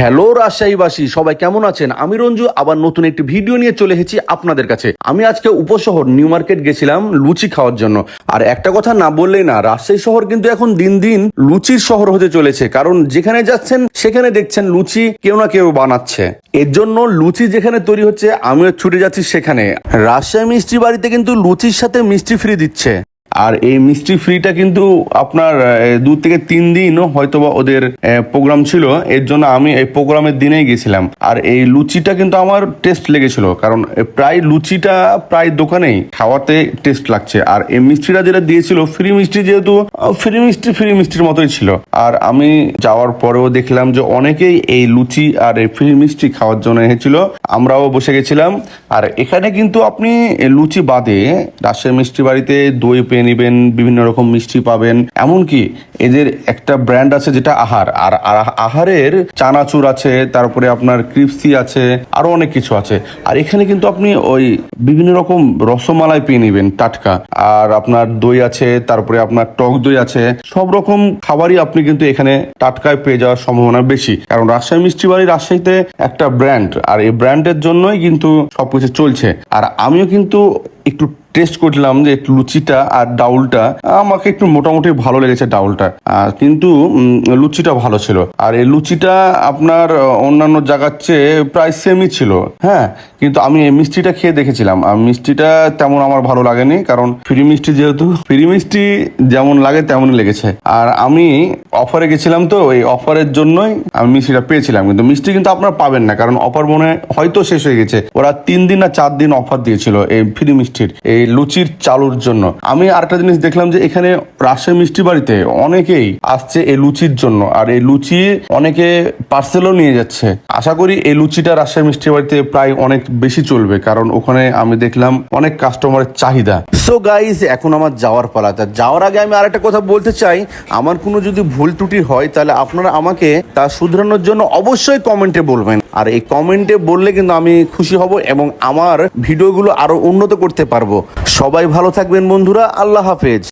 Hello রাজশাহীবাসী, সবাই কেমন আছেন? আমি রঞ্জু আবার নতুন একটি ভিডিও নিয়ে চলে এসেছি আপনাদের কাছে। আমি আজকে উপশহর নিউ মার্কেট গেছিলাম লুচি খাওয়ার জন্য। আর একটা কথা না বললেই না, রাজশাহী শহর কিন্তু এখন দিন দিন লুচির শহর হতে চলেছে। কারণ যেখানে যাচ্ছেন সেখানে দেখছেন লুচি কেউ না কেউ বানাচ্ছে। এর জন্য লুচি যেখানে তৈরি হচ্ছে আমিও ছুটে যাচ্ছি সেখানে। রাজশাহী মিষ্টি বাড়িতে কিন্তু লুচির সাথে মিষ্টি ফ্রি দিচ্ছে। আর এই মিষ্টি ফ্রিটা কিন্তু আপনার 2 থেকে 3 দিন হয়তোবা ওদের প্রোগ্রাম ছিল, এর জন্য আমি এই প্রোগ্রামের দিনেই গেছিলাম। আর এই লুচিটা কিন্তু আমার টেস্ট লেগেছিল, কারণ প্রায় লুচিটা প্রায় দোকানেই খাওয়াতে টেস্ট লাগছে। আর এই মিষ্টিটা যেটা দিয়েছিল ফ্রি মিষ্টি, যেহেতু ফ্রি মিষ্টির মতোই ছিল। আর আমি যাওয়ার পরেও দেখলাম যে অনেকেই এই লুচি আর এই ফ্রি মিষ্টি খাওয়ার জন্য এসেছিল, আমরাও বসে গেছিলাম। আর এখানে কিন্তু আপনি লুচি বাদে রাজশাহী মিষ্টি বাড়িতে দই পেয়ে নিবেন, বিভিন্ন রকম মিষ্টি পাবেন। এমনকি এদের একটা ব্র্যান্ড আছে যেটা আহার, আর আহারের চানাচুর আছে, তারপরে আপনার ক্রিপসি আছে, আরো অনেক কিছু আছে। আর এখানে কিন্তু আপনি ওই বিভিন্ন রকম রসমালাই পেয়ে নিবেন টাটকা, আর আপনার দই আছে, তারপরে আপনার টক দই আছে। সব রকম খাবারই আপনি কিন্তু এখানে টাটকায় পেয়ে যাওয়ার সম্ভাবনা বেশি, কারণ রাজশাহী মিষ্টি বাড়ি রাজশাহীতে একটা ব্র্যান্ড, আর এই ব্র্যান্ডের জন্যই কিন্তু সবকিছু চলছে। আর আমিও কিন্তু একটু টেস্ট করলাম যে লুচিটা আর ডাউলটা আমাকে একটু মোটামুটি ভালো লেগেছে ডাউলটা, কিন্তু লুচিটা ভালো ছিল। আর এই লুচিটা আপনার অন্যান্য জায়গার চেয়ে প্রায় সেমই ছিল, হ্যাঁ। কিন্তু আমি এই মিষ্টিটা খেয়ে দেখেছিলাম, আর মিষ্টিটা তেমন আমার ভালো লাগেনি, কারণ ফ্রি মিষ্টি, যেহেতু ফ্রি মিষ্টি যেমন লাগে তেমনই লেগেছে। আর আমি অফারে গেছিলাম, তো এই অফারের জন্যই আমি মিষ্টিটা পেয়েছিলাম। কিন্তু মিষ্টি কিন্তু আপনারা পাবেন না, কারণ অফার মনে হয়তো শেষ হয়ে গেছে। ওরা 3 দিন না 4 দিন অফার দিয়েছিল এই ফ্রি মিষ্টির, এই লুচির চালুর জন্য। আমি আরেকটা জিনিস দেখলাম যে এখানে রাজশাহী মিষ্টি বাড়িতে অনেকেই আসছে এই লুচির জন্য, আর এই লুচি অনেকে পার্সেলও নিয়ে যাচ্ছে। আশা করি এই লুচিটা রাজশাহী মিষ্টি বাড়িতে প্রায় অনেক বেশি চলবে, কারণ ওখানে আমি দেখলাম অনেক কাস্টমারের চাহিদা। সো গাইস, এখন আমার যাওয়ার পালা। তা যাওয়ার আগে আমি আরেকটা কথা বলতে চাই, আমার কোনো যদি ভুল ত্রুটি হয় তাহলে আপনারা আমাকে তা শুধরানোর জন্য অবশ্যই কমেন্টে বলবেন। আর এই কমেন্টে বললে কিন্তু আমি খুশি হব এবং আমার ভিডিওগুলো আরো উন্নত করতে পারবো। সবাই ভালো থাকবেন বন্ধুরা, আল্লাহ হাফেজ।